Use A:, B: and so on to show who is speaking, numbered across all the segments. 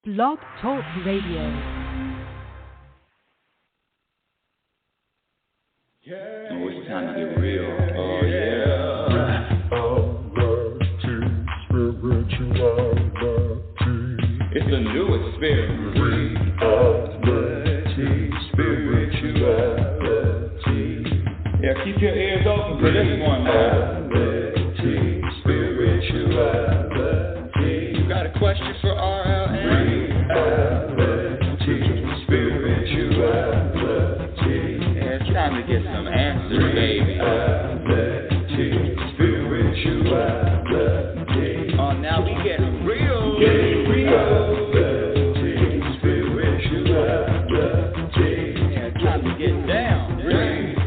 A: Blog Talk Radio.
B: Oh, it's time to get real. Oh, yeah. It's the new experience. Reality, spirituality. Yeah, keep your ears open for this one, man. Reality, spirituality. You got a question for RLN? Reality, spirituality. Yeah, it's time to get some answers, baby. Reality, spirituality. Oh, now we getting real. Getting real. Reality, spirituality. Yeah, it's time to get down. Reality,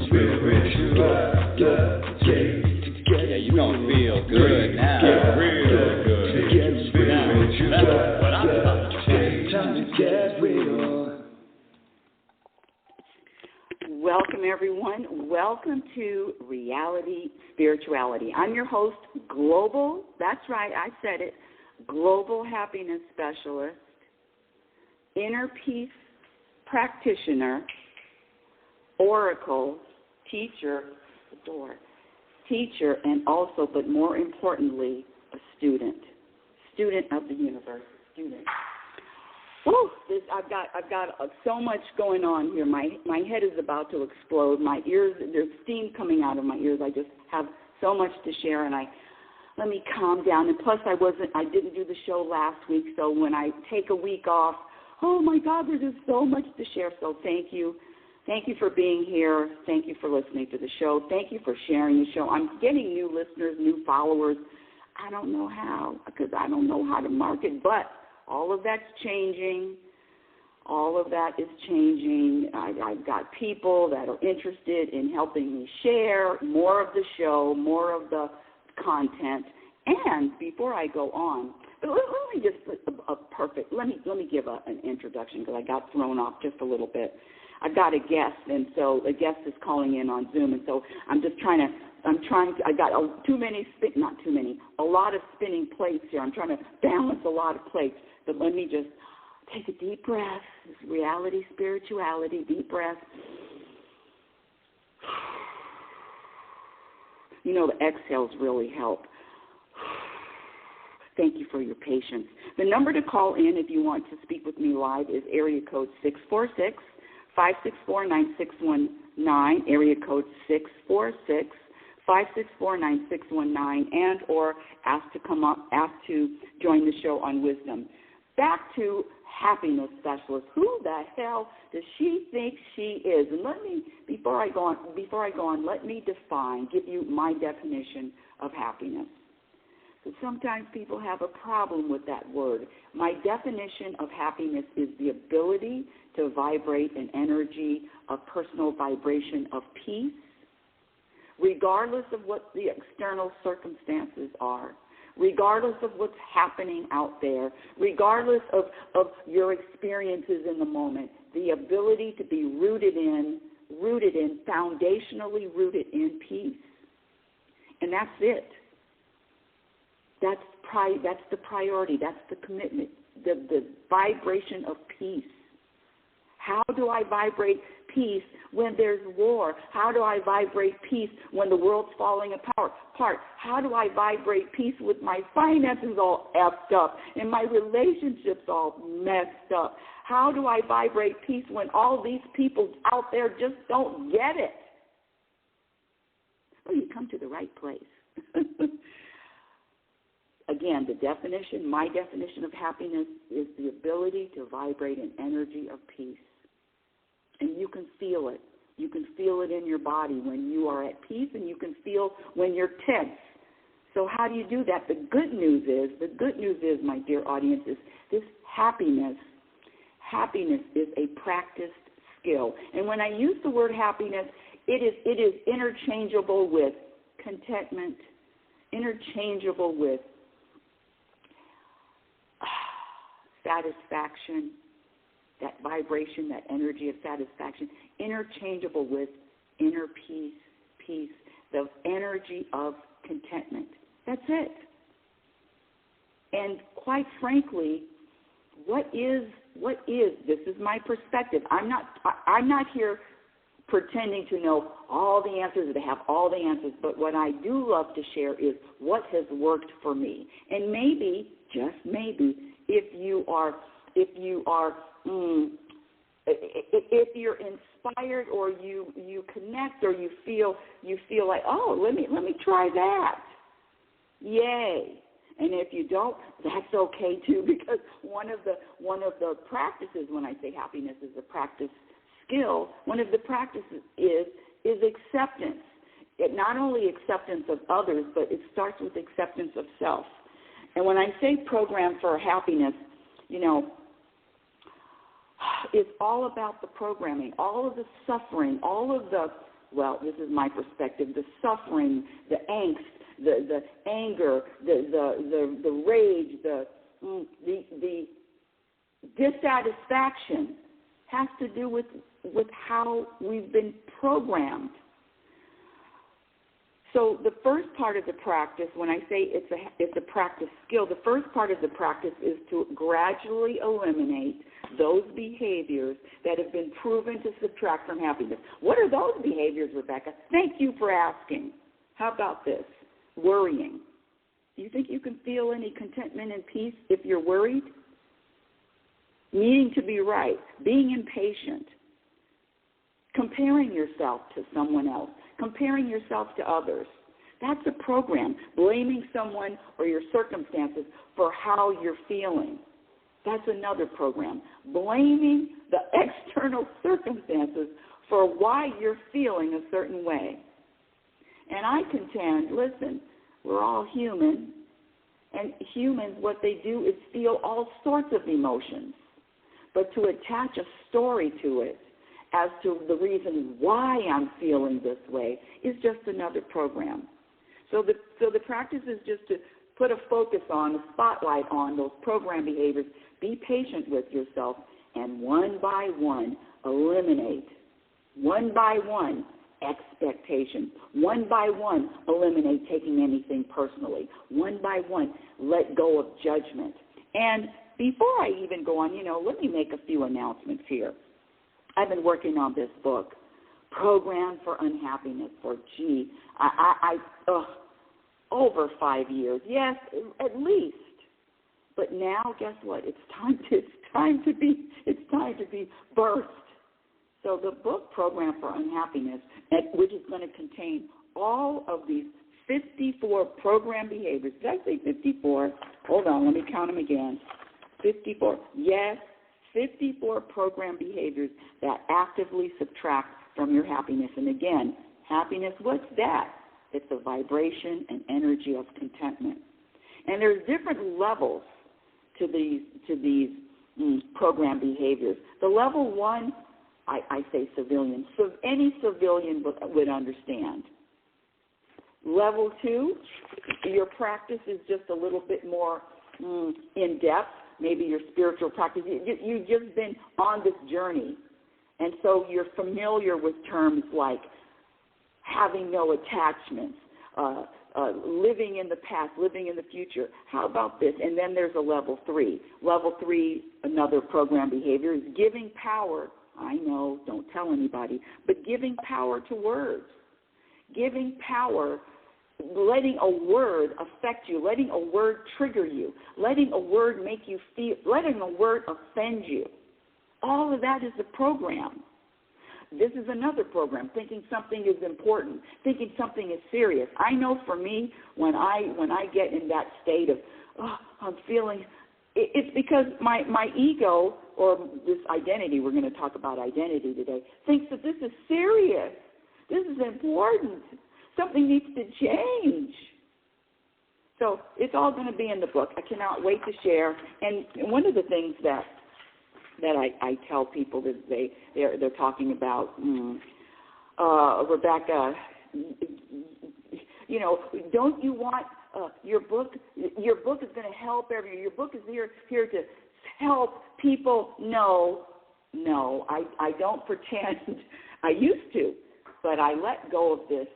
B: spirituality. Yeah, you gonna feel good now. Get real good. That's what I'm talking about. Time to get real.
C: Welcome, everyone. Welcome to Reality Spirituality. I'm your host, Global, that's right, I said it, Global Happiness Specialist, Inner Peace Practitioner, Oracle, Teacher, and also, but more importantly, a student of the universe, student. Woo, I've got so much going on here. My head is about to explode. My ears, there's steam coming out of my ears. I just have so much to share, and let me calm down. And plus, I didn't do the show last week, so when I take a week off, oh my God, there's just so much to share. So thank you for being here. Thank you for listening to the show. Thank you for sharing the show. I'm getting new listeners, new followers. I don't know how, because I don't know how to market, but all of that's changing. All of that is changing. I've got people that are interested in helping me share more of the show, more of the content. And before I go on, let me just let me give an introduction because I got thrown off just a little bit. I've got a guest, and so a guest is calling in on Zoom, and so I got a lot of spinning plates here. I'm trying to balance a lot of plates, but let me just take a deep breath. It's Reality Spirituality, deep breath. You know, the exhales really help. Thank you for your patience. The number to call in if you want to speak with me live is area code 646-564-9619, area code 646-564-9619, and or ask to join the show on Wisdom. Back to happiness specialist. Who the hell does she think she is? And before I go on, let me give you my definition of happiness. So sometimes people have a problem with that word. My definition of happiness is the ability to vibrate an energy of personal vibration of peace, regardless of what the external circumstances are, regardless of what's happening out there, regardless of your experiences in the moment, the ability to be foundationally rooted in peace. And that's it. That's the priority. That's the commitment, the vibration of peace. How do I vibrate peace when there's war? How do I vibrate peace when the world's falling apart? How do I vibrate peace with my finances all effed up and my relationships all messed up? How do I vibrate peace when all these people out there just don't get it? Well, you come to the right place. Again, my definition of happiness is the ability to vibrate an energy of peace. And you can feel it. You can feel it in your body when you are at peace, and you can feel when you're tense. So how do you do that? The good news is, my dear audience, is this happiness is a practiced skill. And when I use the word happiness, it is interchangeable with contentment, interchangeable with satisfaction, that vibration, that energy of satisfaction, interchangeable with inner peace, the energy of contentment. That's it. And quite frankly, what is, this is my perspective. I'm not here pretending to know all the answers or to have all the answers, but what I do love to share is what has worked for me. And maybe, just maybe, if you're inspired or you connect or you feel like, oh, let me try that. Yay. And if you don't, that's okay too, because one of the practices, when I say happiness is a practice skill, one of the practices is acceptance. It not only acceptance of others, but it starts with acceptance of self. And when I say program for happiness, it's all about the programming, all of the suffering, all of the, well, this is my perspective, the suffering, the angst, the anger, the rage, the dissatisfaction has to do with how we've been programmed. So the first part of the practice, when I say it's a practice skill, the first part of the practice is to gradually eliminate those behaviors that have been proven to subtract from happiness. What are those behaviors, Rebecca? Thank you for asking. How about this? Worrying. Do you think you can feel any contentment and peace if you're worried? Needing to be right, being impatient, comparing yourself to someone else, comparing yourself to others. That's a program. Blaming someone or your circumstances for how you're feeling. That's another program. Blaming the external circumstances for why you're feeling a certain way. And I contend, listen, we're all human, and humans, what they do is feel all sorts of emotions. But to attach a story to it as to the reason why I'm feeling this way is just another program. So the practice is just to put a focus on, a spotlight on those program behaviors. Be patient with yourself, and one by one, eliminate. One by one, expectation. One by one, eliminate taking anything personally. One by one, let go of judgment. And before I even go on, let me make a few announcements here. I've been working on this book, Program for Unhappiness, for over 5 years. Yes, at least. But now, guess what? It's time to be birthed. So the book, Program for Unhappiness, which is going to contain all of these 54 program behaviors. Did I say 54? Hold on, let me count them again. 54. Yes, 54 program behaviors that actively subtract from your happiness. And again, happiness, what's that? It's a vibration and energy of contentment. And there's different levels to these program behaviors. The level one, I say civilian. So any civilian would understand. Level two, your practice is just a little bit more in depth. Maybe your spiritual practice. You've just been on this journey. And so you're familiar with terms like having no attachments, living in the past, living in the future. How about this? And then there's a level three. Level three, another program behavior, is giving power. I know, don't tell anybody, but giving power to words. Giving power, letting a word affect you, letting a word trigger you, letting a word make you feel, letting a word offend you. All of that is a program. This is another program, thinking something is important, thinking something is serious. I know for me, when I get in that state of, I'm feeling, it's because my ego, or this identity, we're going to talk about identity today, thinks that this is serious. This is important. Something needs to change. So it's all going to be in the book. I cannot wait to share. And one of the things that I tell people that they're talking about, Rebecca, don't you want your book? Your book is going to help everyone. Your book is here to help people. No, I don't pretend. I used to, but I let go of this.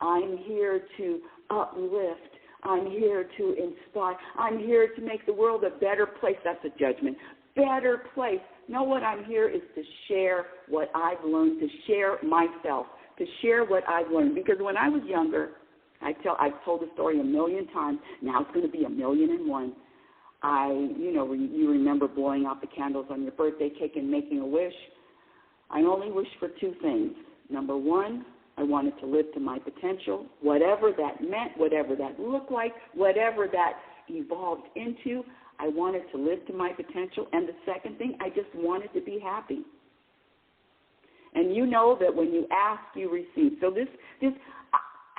C: I'm here to uplift. I'm here to inspire. I'm here to make the world a better place. That's a judgment. Better place. No, what I'm here is to share what I've learned, to share myself, to share what I've learned. Because when I was younger, I've told the story a million times. Now it's going to be 1,000,001. You remember blowing out the candles on your birthday cake and making a wish. I only wished for two things. Number one, I wanted to live to my potential, whatever that meant, whatever that looked like, whatever that evolved into. I wanted to live to my potential. And the second thing, I just wanted to be happy. And you know that when you ask, you receive. So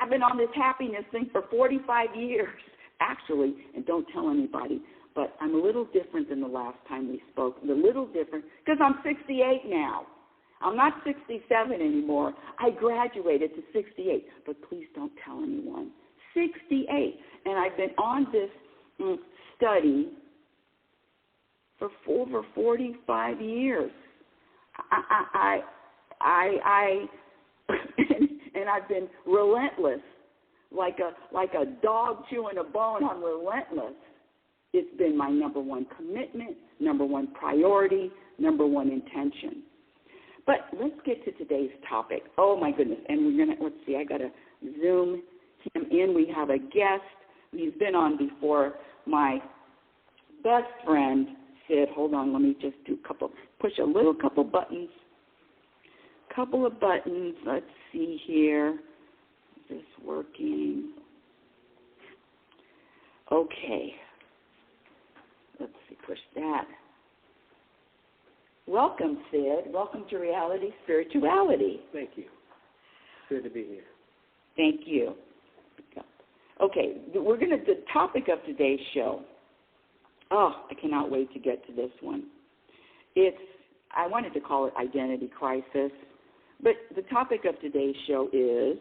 C: I've been on this happiness thing for 45 years, actually, and don't tell anybody. But I'm a little different than the last time we spoke. A little different because I'm 68 now. I'm not 67 anymore. I graduated to 68, but please don't tell anyone. 68, and I've been on this study for over 45 years. And I've been relentless, like a dog chewing a bone. I'm relentless. It's been my number one commitment, number one priority, number one intention. But let's get to today's topic. Oh, my goodness. And let's see, I got to zoom him in. We have a guest. He's been on before. My best friend, Sid. Hold on, let me just push a couple buttons. Couple of buttons. Let's see here. Is this working? Okay. Let's see, push that. Welcome, Sid. Welcome to Reality Spirituality.
A: Thank you. Good to be here.
C: Thank you. Okay, the topic of today's show. Oh, I cannot wait to get to this one. I wanted to call it Identity Crisis, but the topic of today's show is,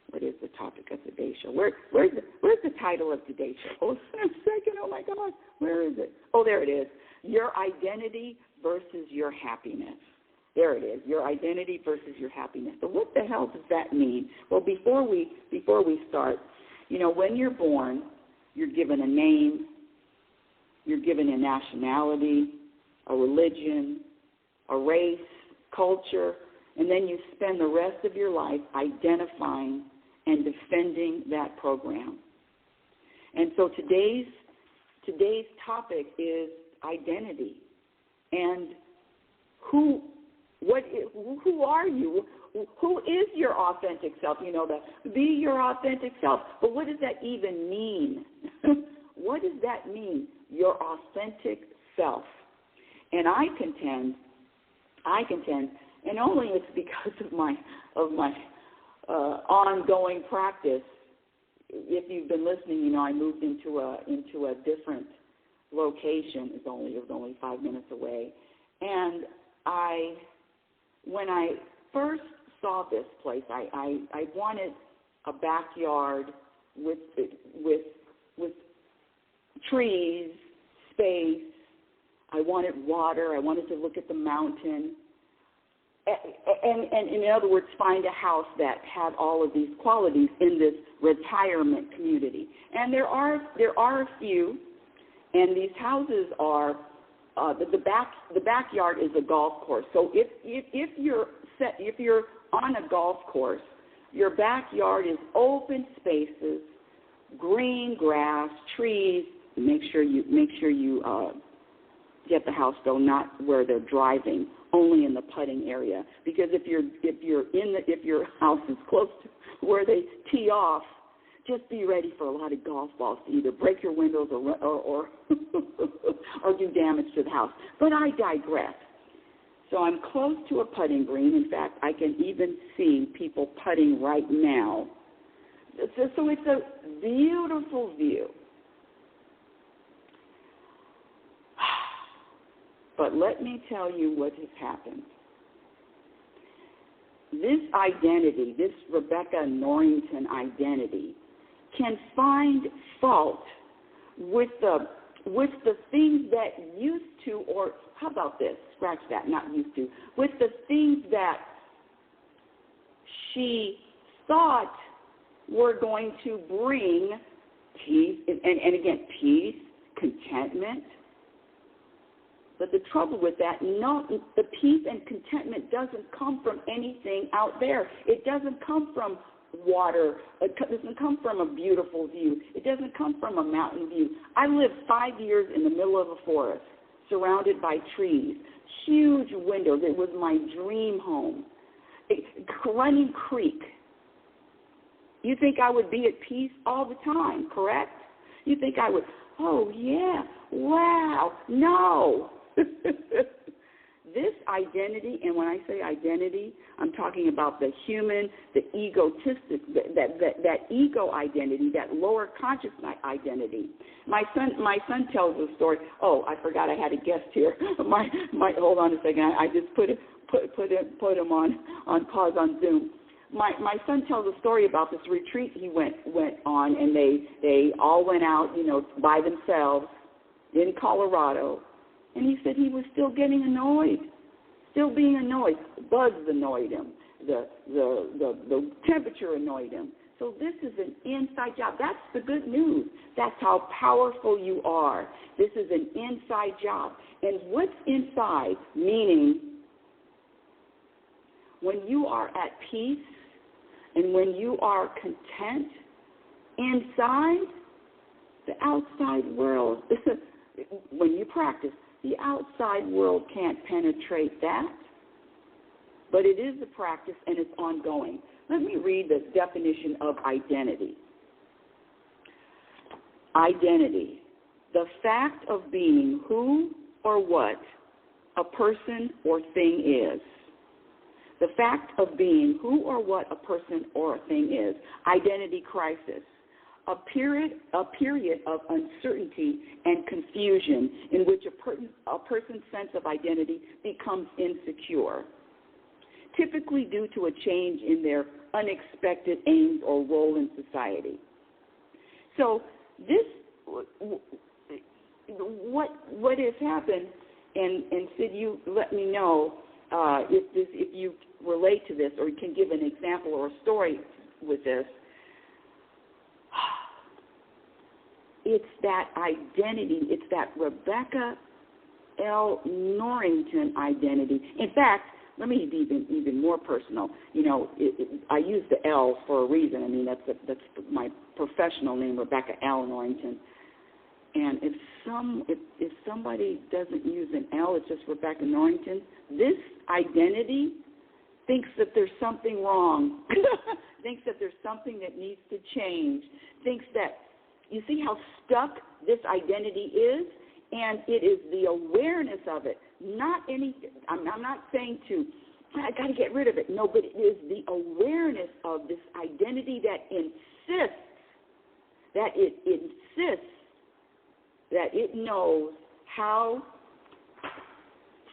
C: what is the topic of today's show? Where's the title of today's show? Oh, a second. Oh, my God. Where is it? Oh, there it is. Your identity versus your happiness. There it is. Your identity versus your happiness. So what the hell does that mean? Well, before we start, when you're born, you're given a name, you're given a nationality, a religion, a race, culture, and then you spend the rest of your life identifying and defending that program. And so today's topic is identity. And who are you? Who is your authentic self? Be your authentic self. But what does that even mean? What does that mean? Your authentic self. And I contend, and only it's because of my ongoing practice. If you've been listening, I moved into a different location. It was only 5 minutes away, and when I first saw this place, I wanted a backyard with trees, space. I wanted water. I wanted to look at the mountain. And in other words, find a house that had all of these qualities in this retirement community. And there are a few, and these houses are the backyard is a golf course. So if you're on a golf course, your backyard is open spaces, green grass, trees. Make sure you get the house though, not where they're driving, only in the putting area. Because if your house is close to where they tee off, just be ready for a lot of golf balls to either break your windows or do damage to the house. But I digress. So I'm close to a putting green. In fact, I can even see people putting right now. So it's a beautiful view. But let me tell you what has happened. This identity, this Rebecca Norrington identity, can find fault with the things that used to, or how about this? Scratch that, not used to. With the things that she thought were going to bring peace, and again, peace, contentment. But the trouble with that, no, the peace and contentment doesn't come from anything out there. It doesn't come from water. It doesn't come from a beautiful view. It doesn't come from a mountain view. I lived 5 years in the middle of a forest, surrounded by trees, huge windows. It was my dream home. Running creek. You think I would be at peace all the time, correct? You think I would, oh, yeah, wow, no. This identity, and when I say identity, I'm talking about the human, the egotistic, that ego identity, that lower consciousness identity. My son tells a story. Oh, I forgot I had a guest here. Hold on a second. I just put him on pause on Zoom. My son tells a story about this retreat he went on, and they all went out, by themselves in Colorado. And he said he was still getting annoyed, still being annoyed. Bugs annoyed him. The temperature annoyed him. So this is an inside job. That's the good news. That's how powerful you are. This is an inside job. And what's inside, meaning when you are at peace and when you are content inside, the outside world, when you practice, the outside world can't penetrate that, but it is a practice and it's ongoing. Let me read the definition of identity. Identity, the fact of being who or what a person or thing is. The fact of being who or what a person or a thing is. Identity crisis. A period of uncertainty and confusion in which a person's sense of identity becomes insecure, typically due to a change in their unexpected aims or role in society. So this, what has happened, and Sid, you let me know if you relate to this or you can give an example or a story with this. It's that identity. It's that Rebecca L. Norrington identity. In fact, let me be even more personal. I use the L for a reason. I mean, that's my professional name, Rebecca L. Norrington. And if somebody doesn't use an L, it's just Rebecca Norrington. This identity thinks that there's something wrong. Thinks that there's something that needs to change. Thinks that. You see how stuck this identity is? And it is the awareness of it, not anything. I'm not saying I got to get rid of it. No, but it is the awareness of this identity that insists, that it knows how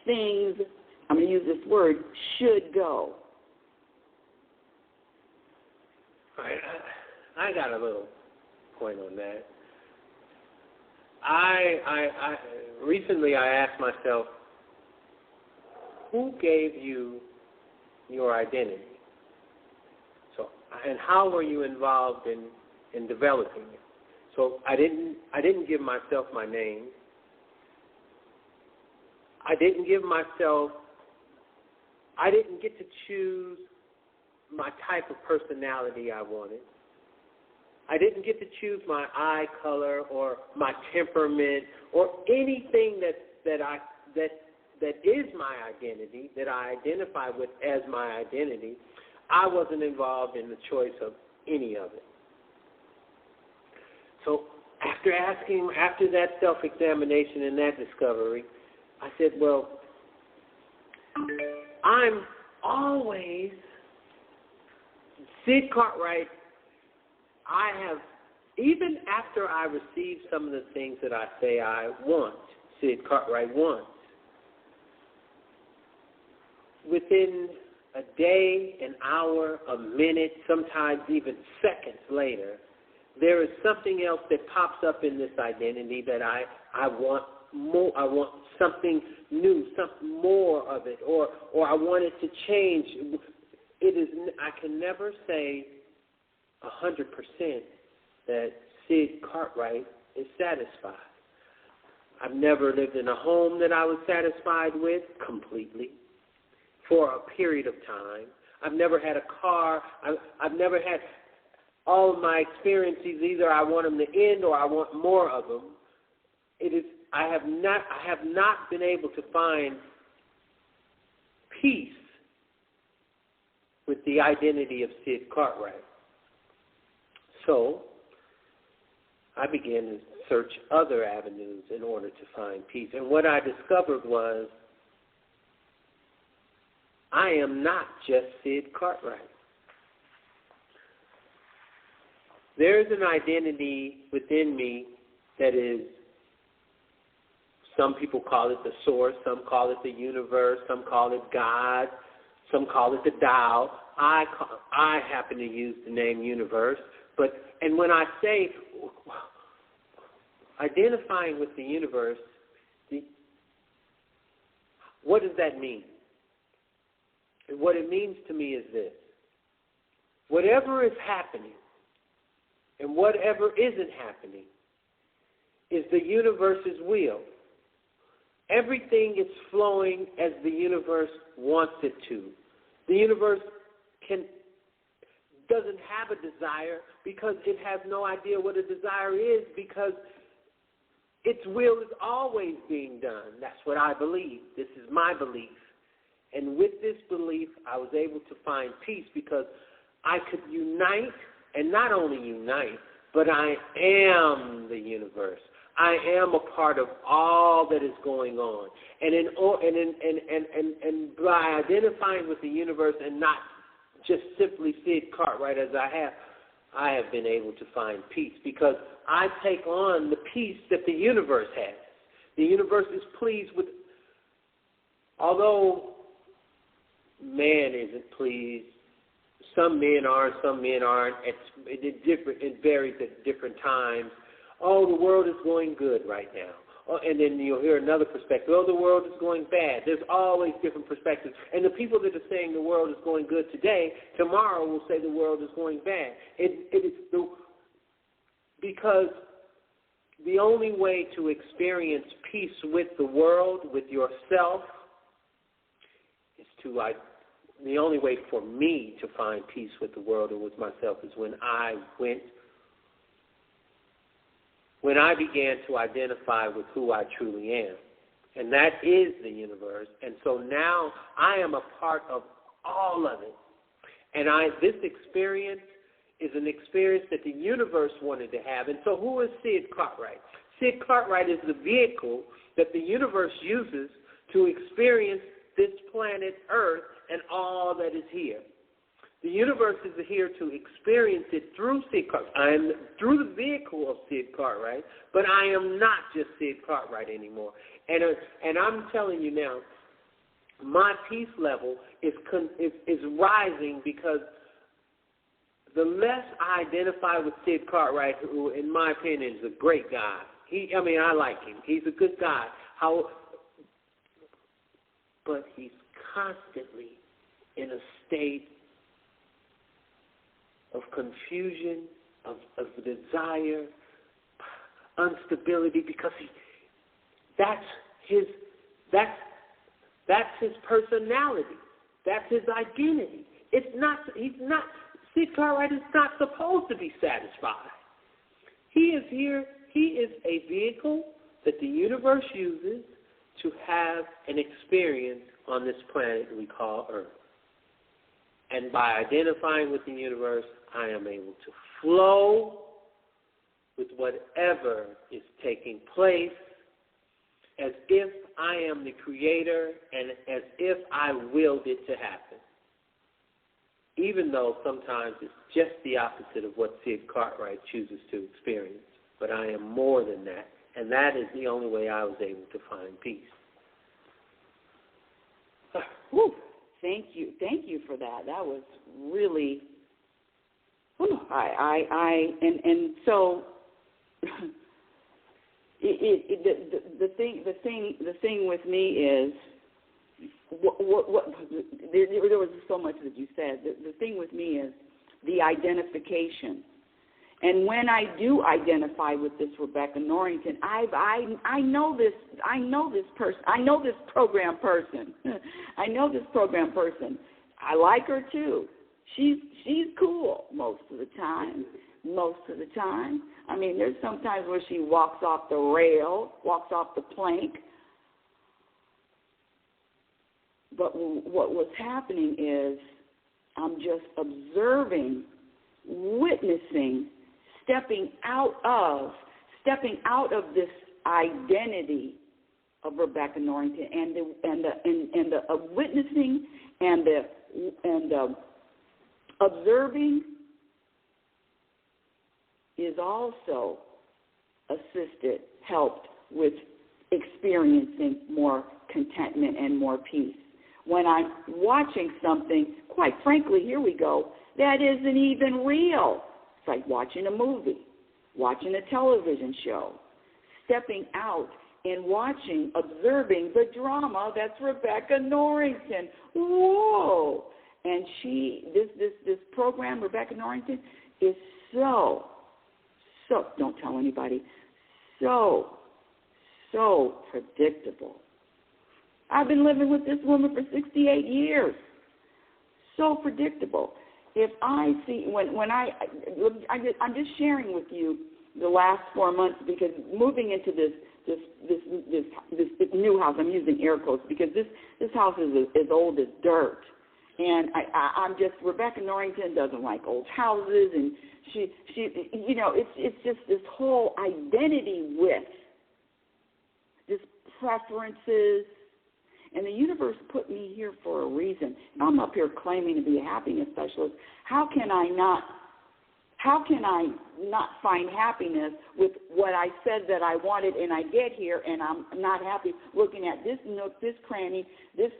C: things, I'm going to use this word, should go.
A: All right, I got a little point on that. I recently I asked myself, who gave you your identity? So, and how were you involved in developing it? So I didn't give myself my name. I didn't get to choose my type of personality I wanted. I didn't get to choose my eye color or my temperament or anything that is my identity, that I identify with as my identity. I wasn't involved in the choice of any of it. So after that self-examination and that discovery, I said, well, I'm always Sid Cartwright. I have, even after I receive some of the things that I say I want, Sid Cartwright wants, within a day, an hour, a minute, sometimes even seconds later, there is something else that pops up in this identity that I want more. I want something new, something more of it, or I want it to change. It is. I can never say 100% that Sid Cartwright is satisfied. I've never lived in a home that I was satisfied with completely for a period of time. I've never had a car. I've never had all of my experiences. Either I want them to end or I want more of them. I have not been able to find peace with the identity of Sid Cartwright. So I began to search other avenues in order to find peace. And what I discovered was I am not just Sid Cartwright. There is an identity within me that is, some people call it the source, some call it the universe, some call it God, some call it the Tao. I happen to use the name universe. And when I say identifying with the universe, what does that mean? And what it means to me is this. Whatever is happening and whatever isn't happening is the universe's will. Everything is flowing as the universe wants it to. The universe doesn't have a desire because it has no idea what a desire is, because its will is always being done. That's what I believe. This is my belief. And with this belief, I was able to find peace because I could unite, and not only unite, but I am the universe. I am a part of all that is going on. And by identifying with the universe and not just simply Sid Cartwright as I have been able to find peace because I take on the peace that the universe has. The universe is pleased with, although man isn't pleased, some men are, some men aren't. It varies at different times. Oh, the world is going good right now. Oh, and then you'll hear another perspective. Oh, the world is going bad. There's always different perspectives. And the people that are saying the world is going good today, tomorrow will say the world is going bad. Because the only way to experience peace with the world, with yourself, is the only way for me to find peace with the world and with myself is when I began to identify with who I truly am. And that is the universe. And so now I am a part of all of it. And this experience is an experience that the universe wanted to have. And so who is Sid Cartwright? Sid Cartwright is the vehicle that the universe uses to experience this planet Earth and all that is here. The universe is here to experience it through Sid Cartwright. I am through the vehicle of Sid Cartwright, but I am not just Sid Cartwright anymore. And I'm telling you now, my peace level is rising because the less I identify with Sid Cartwright, who, in my opinion, is a great guy. I like him. He's a good guy. But he's constantly in a state of confusion, of desire, instability, because that's his personality. That's his identity. Sid Cartwright is not supposed to be satisfied. He is here. He is a vehicle that the universe uses to have an experience on this planet we call Earth. And by identifying with the universe, I am able to flow with whatever is taking place as if I am the creator and as if I willed it to happen. Even though sometimes it's just the opposite of what Sid Cartwright chooses to experience. But I am more than that. And that is the only way I was able to find peace.
C: Whew. Thank you for that. That was really. So the thing with me is what there was so much that you said. The thing with me is the identification. And when I do identify with this Rebecca Norrington, I know this person. I know this program person. I know this program person. I like her too. She's cool most of the time. Most of the time. I mean, there's sometimes where she walks off the rail, walks off the plank. But what was happening is I'm just observing, witnessing, stepping out of this identity of Rebecca Norrington, and the witnessing and the observing is also helped with experiencing more contentment and more peace. When I'm watching something, quite frankly, here we go, that isn't even real. It's like watching a movie, watching a television show, stepping out and watching, observing the drama that's Rebecca Norrington. Whoa! And this program, Rebecca Norrington, is so, don't tell anybody, so predictable. I've been living with this woman for 68 years. So predictable. If I see, I'm just sharing with you the last 4 months, because moving into this new house, I'm using air quotes because this house is as old as dirt. And I'm just, Rebecca Norrington doesn't like old houses, and she it's just this whole identity with this preferences. And the universe put me here for a reason. I'm up here claiming to be a happiness specialist. How can I not find happiness with what I said that I wanted, and I get here and I'm not happy looking at this nook, this cranny, this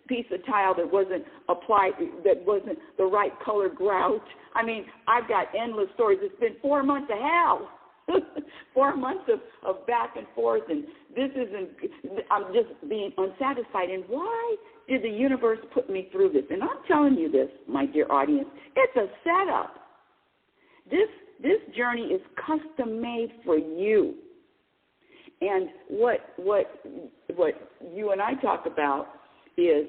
C: piece of tile that wasn't applied, that wasn't the right color grout. I mean, I've got endless stories. It's been 4 months of hell. 4 months of back and forth, and I'm just being unsatisfied. And why did the universe put me through this? And I'm telling you this, my dear audience, it's a setup. This journey is custom made for you. And what you and I talk about is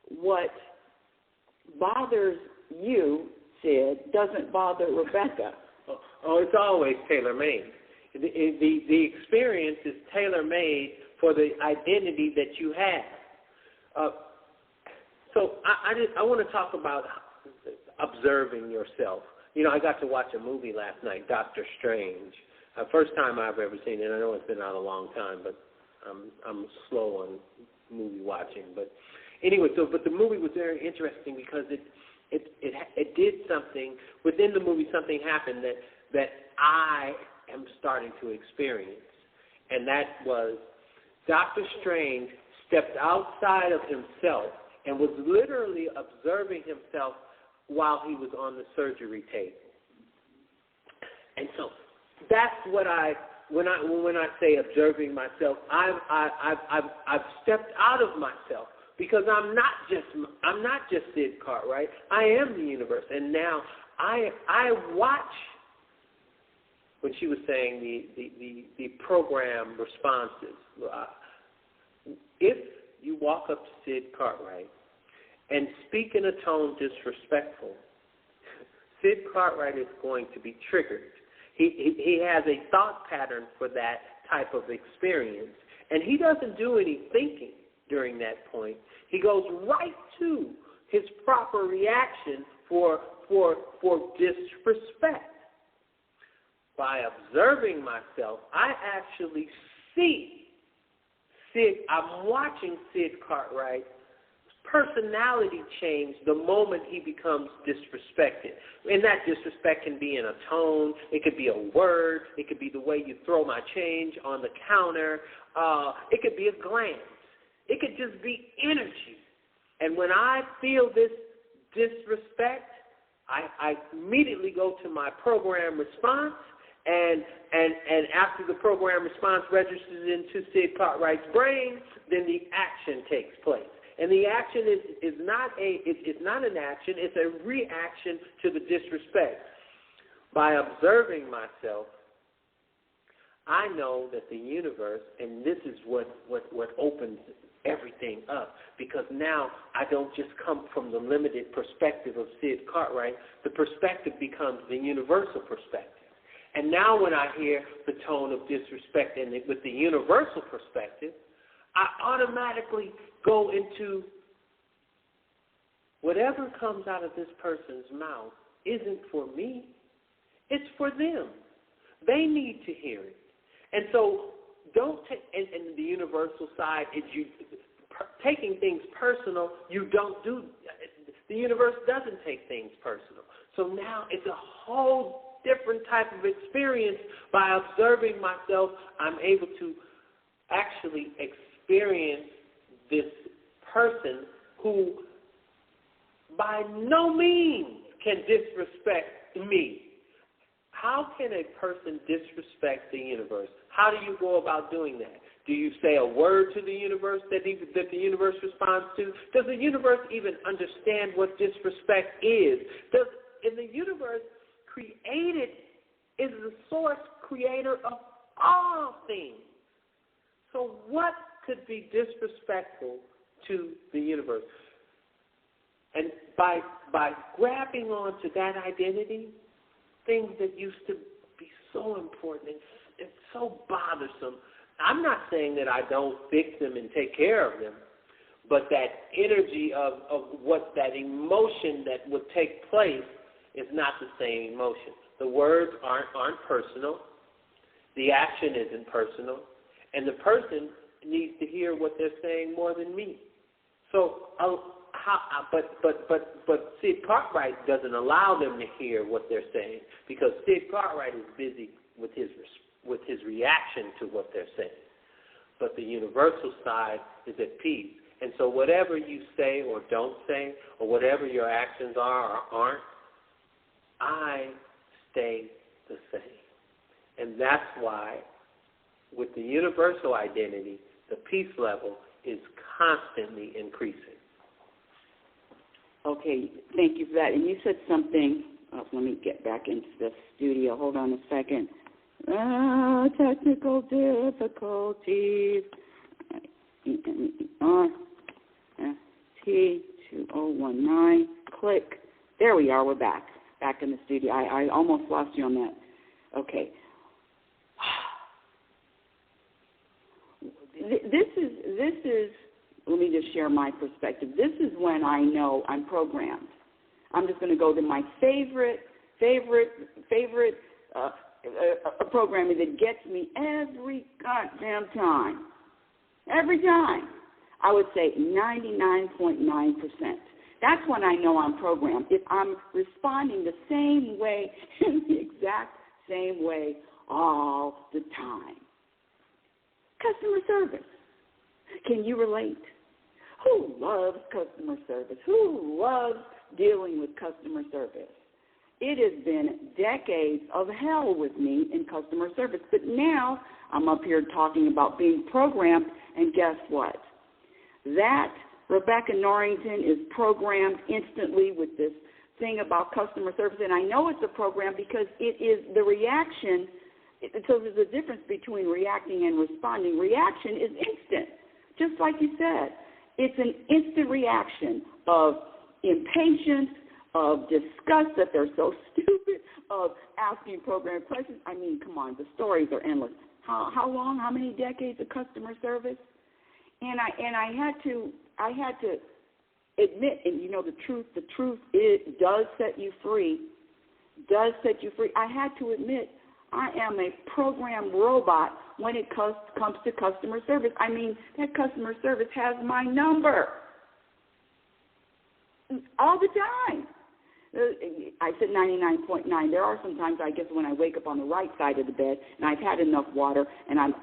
C: what bothers you, Sid, doesn't bother Rebecca.
A: Oh, it's always tailor-made. The experience is tailor-made for the identity that you have. So I want to talk about observing yourself. You know, I got to watch a movie last night, Doctor Strange. First time I've ever seen it. I know it's been out a long time, but I'm slow on movie watching. But anyway, but the movie was very interesting because it did something within the movie. Something happened that I am starting to experience, and that was Dr. Strange stepped outside of himself and was literally observing himself while he was on the surgery table. And so that's what when I say observing myself, I've stepped out of myself, because I'm not just Sid Cartwright. I am the universe, and now I watch. When she was saying the program responses, if you walk up to Sid Cartwright and speak in a tone disrespectful, Sid Cartwright is going to be triggered. He has a thought pattern for that type of experience, and he doesn't do any thinking during that point. He goes right to his proper reaction for disrespect. By observing myself, I actually see I'm watching Sid Cartwright's personality change the moment he becomes disrespected. And that disrespect can be in a tone, it could be a word, it could be the way you throw my change on the counter, it could be a glance, it could just be energy. And when I feel this disrespect, I immediately go to my program response, and after the program response registers into Sid Cartwright's brain, then the action takes place. And the action is not an action, it's a reaction to the disrespect. By observing myself, I know that the universe, and this is what opens everything up, because now I don't just come from the limited perspective of Sid Cartwright. The perspective becomes the universal perspective. And now when I hear the tone of disrespect and with the universal perspective, I automatically go into whatever comes out of this person's mouth isn't for me. It's for them. They need to hear it. And so don't take, and the universal side is you taking things personal. You don't do, the universe doesn't take things personal. So now it's a whole different type of experience. By observing myself, I'm able to actually experience this person who by no means can disrespect me. How can a person disrespect the universe? How do you go about doing that? Do you say a word to the universe that the universe responds to? Does the universe even understand what disrespect is? In the universe, created is the source creator of all things. So what could be disrespectful to the universe? And by grabbing onto that identity, things that used to be so important and so bothersome, I'm not saying that I don't fix them and take care of them, but that energy of what that emotion that would take place is not the same emotion. The words aren't personal. The action isn't personal. And the person needs to hear what they're saying more than me. So, but Sid Cartwright doesn't allow them to hear what they're saying, because Sid Cartwright is busy with his reaction to what they're saying. But the universal side is at peace. And so whatever you say or don't say, or whatever your actions are or aren't, I stay the same. And that's why with the universal identity, the peace level is constantly increasing.
C: Okay, thank you for that. And you said something, let me get back into the studio. Hold on a second. Technical difficulties. T2019. Click. There we are. We're back. Back in the studio. I almost lost you on that. Okay. This is. Let me just share my perspective. This is when I know I'm programmed. I'm just going to go to my favorite programming that gets me every goddamn time. Every time. I would say 99.9%. That's when I know I'm programmed. If I'm responding the same way, in the exact same way all the time. Customer service. Can you relate? Who loves customer service? Who loves dealing with customer service? It has been decades of hell with me in customer service. But now I'm up here talking about being programmed, and guess what? That Rebecca Norrington is programmed instantly with this thing about customer service, and I know it's a program because it is the reaction. So there's a difference between reacting and responding. Reaction is instant, just like you said. It's an instant reaction of impatience, of disgust that they're so stupid, of asking program questions. I mean, come on, the stories are endless. How long? How many decades of customer service? And I had to admit, and you know the truth does set you free. Does set you free. I had to admit I am a programmed robot when it comes to customer service. I mean, that customer service has my number all the time. I said 99.9. There are some times, I guess, when I wake up on the right side of the bed and I've had enough water and I'm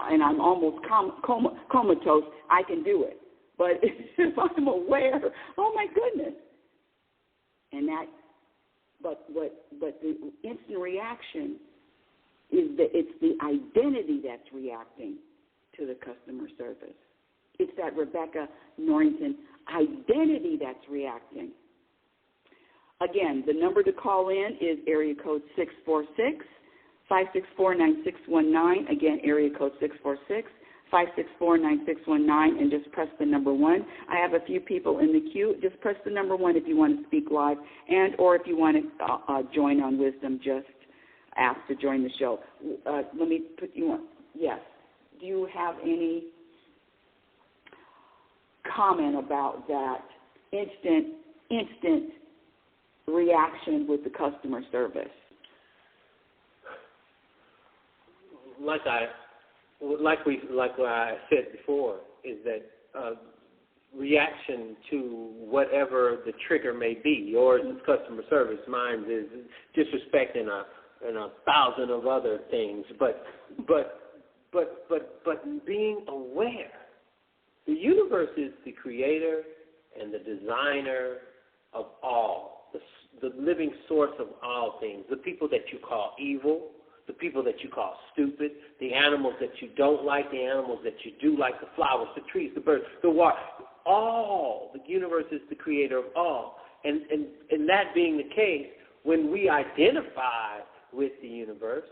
C: almost comatose, I can do it. But if I'm aware, oh my goodness. And that, but the instant reaction is that it's the identity that's reacting to the customer service. It's that Rebecca Norrington identity that's reacting. Again, the number to call in is area code 646-564-9619. Again, area code 646-564-9619, and just press the number 1. I have a few people in the queue. Just press the number 1 if you want to speak live, and or if you want to join on Wisdom, just ask to join the show. Let me put you on. Yes. Do you have any comment about that instant reaction with the customer service?
A: Like I said before, is that reaction to whatever the trigger may be. Yours is customer service, mine is disrespect and a thousand of other things. But being aware, the universe is the creator and the designer of all, the living source of all things. The people that you call evil, the people that you call stupid, the animals that you don't like, the animals that you do like, the flowers, the trees, the birds, the water, all. The universe is the creator of all. And that being the case, when we identify with the universe,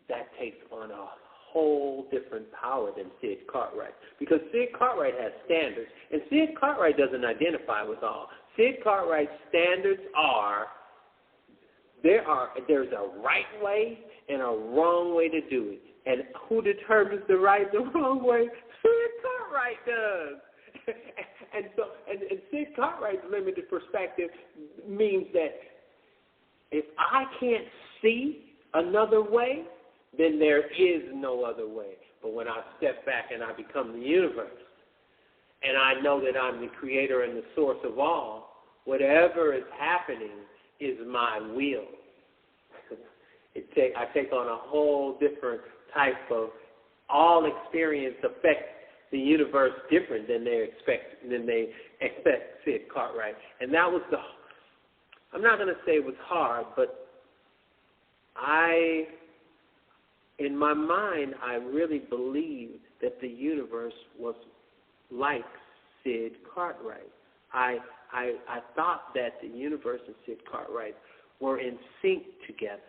A: that takes on a whole different power than Sid Cartwright. Because Sid Cartwright has standards, and Sid Cartwright doesn't identify with all. Sid Cartwright's standards are, there's a right way and a wrong way to do it. And who determines the right and the wrong way? Sid Cartwright does. And Sid Cartwright's limited perspective means that if I can't see another way, then there is no other way. But when I step back and I become the universe, and I know that I'm the creator and the source of all, whatever is happening is my will. I take on a whole different type of, all experience affects the universe different than they expect Sid Cartwright. And that was I'm not going to say it was hard, but in my mind, I really believed that the universe was like Sid Cartwright. I thought that the universe and Sid Cartwright were in sync together,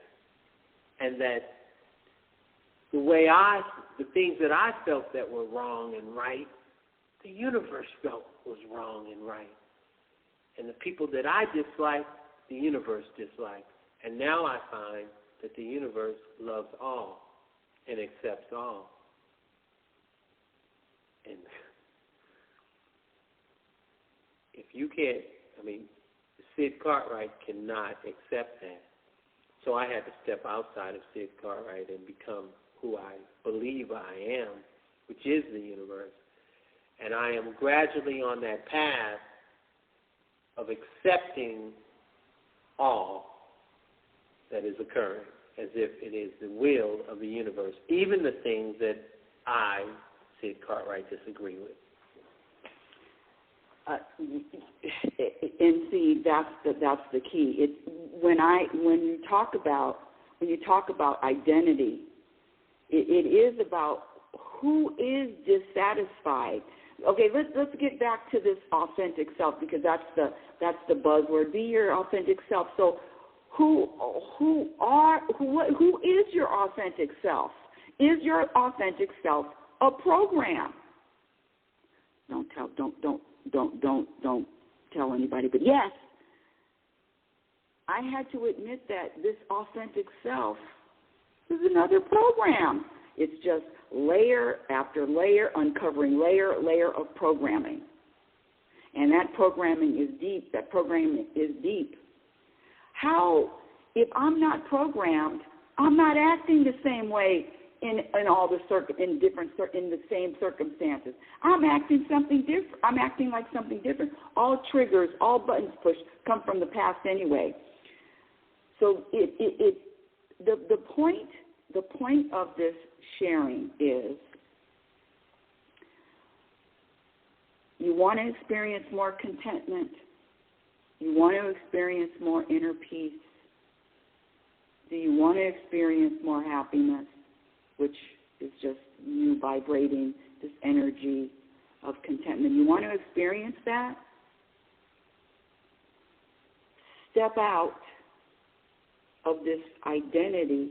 A: and that the things that I felt that were wrong and right, the universe felt was wrong and right. And the people that I disliked, the universe disliked. And now I find that the universe loves all and accepts all. And if you can't, Sid Cartwright cannot accept that. So I had to step outside of Sid Cartwright and become who I believe I am, which is the universe. And I am gradually on that path of accepting all that is occurring, as if it is the will of the universe, even the things that I, Sid Cartwright, disagree with.
C: And see, that's the key. When you talk about identity, it is about who is dissatisfied. Okay, let's get back to this authentic self, because that's the buzzword. Be your authentic self. So who is your authentic self? Is your authentic self a program? Don't tell anybody, but yes, I had to admit that this authentic self is another program. It's just layer after layer, uncovering layer of programming. And that programming is deep. How, if I'm not programmed, I'm not acting the same way in the same circumstances. I'm acting something different. I'm acting like something different. All triggers, all buttons pushed come from the past anyway. So the point of this sharing is you want to experience more contentment. You want to experience more inner peace. Do you want to experience more happiness, which is just you vibrating this energy of contentment? You want to experience that? step out of this identity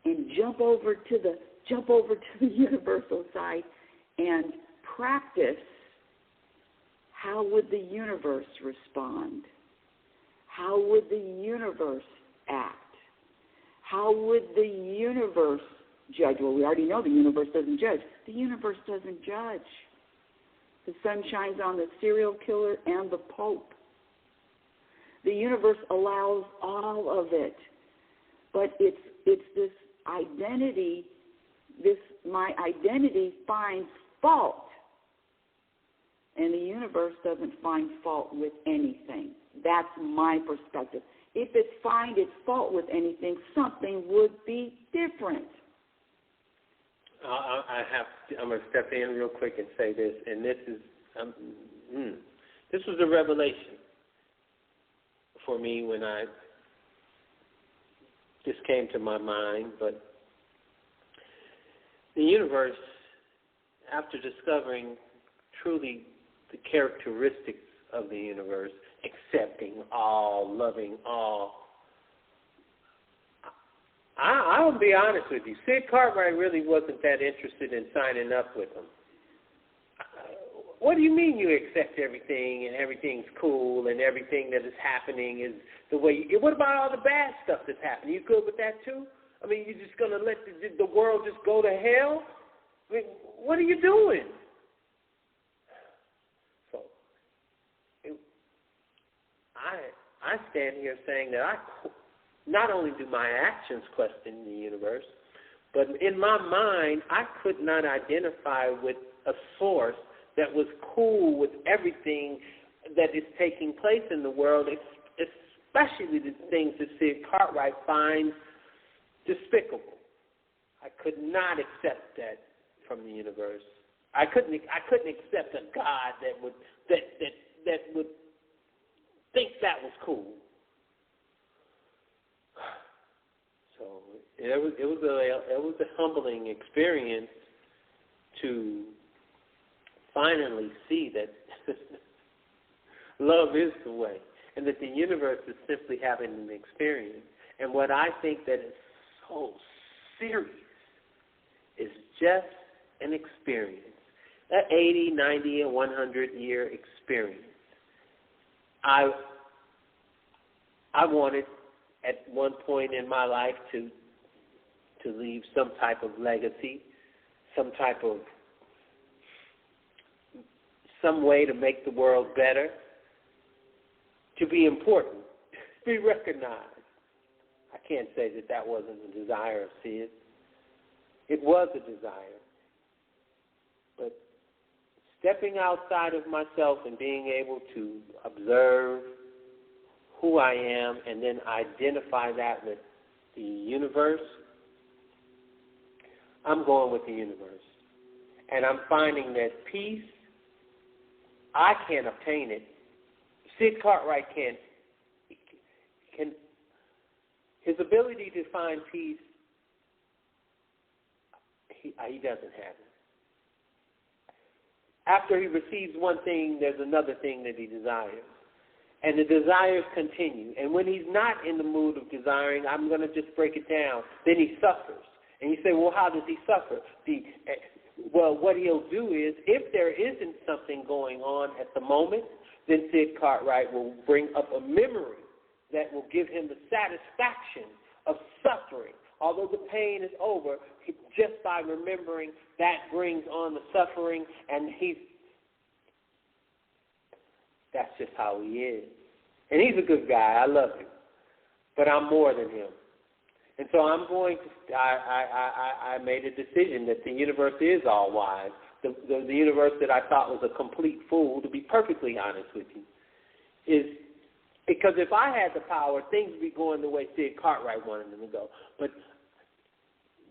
C: and jump over to the universal side and practice, how would the universe respond? How would the universe act? How would the universe judge? Well, we already know the universe doesn't judge. The universe doesn't judge. The sun shines on the serial killer and the Pope. The universe allows all of it. But it's this identity, my identity finds fault. And the universe doesn't find fault with anything. That's my perspective. If it finds its fault with anything, something would be different.
A: I'm going to step in real quick and say this, and this is this was a revelation for me when this came to my mind. But the universe, after discovering truly the characteristics of the universe, accepting all, loving all, I'll be honest with you. Sid Cartwright really wasn't that interested in signing up with him. What do you mean you accept everything and everything's cool and everything that is happening is the way you... What about all the bad stuff that's happening? You good with that too? I mean, you're just going to let the world just go to hell? I mean, what are you doing? So, I stand here saying that not only do my actions question the universe, but in my mind, I could not identify with a source that was cool with everything that is taking place in the world, especially the things that Sid Cartwright finds despicable. I could not accept that from the universe. I couldn't accept a God that would think that was cool. So it was a humbling experience to finally see that love is the way, and that the universe is simply having an experience. And what I think that is so serious is just an experience, an 80, 90, and 100-year experience. I wanted at one point in my life to leave some type of legacy, some way to make the world better, to be important, to be recognized. I can't say that wasn't a desire of Sid. It was a desire. But stepping outside of myself and being able to observe who I am and then identify that with the universe, I'm going with the universe. And I'm finding that peace, I can't obtain it. Sid Cartwright can. His ability to find peace, he doesn't have it. After he receives one thing, there's another thing that he desires. And the desires continue. And when he's not in the mood of desiring, I'm going to just break it down, then he suffers. And you say, well, how does he suffer? Well, what he'll do is, if there isn't something going on at the moment, then Sid Cartwright will bring up a memory that will give him the satisfaction of suffering. Although the pain is over, just by remembering, that brings on the suffering, and that's just how he is. And he's a good guy. I love him. But I'm more than him. And so I made a decision that the universe is all wise. The universe that I thought was a complete fool, to be perfectly honest with you, is because if I had the power, things would be going the way Sid Cartwright wanted them to go. But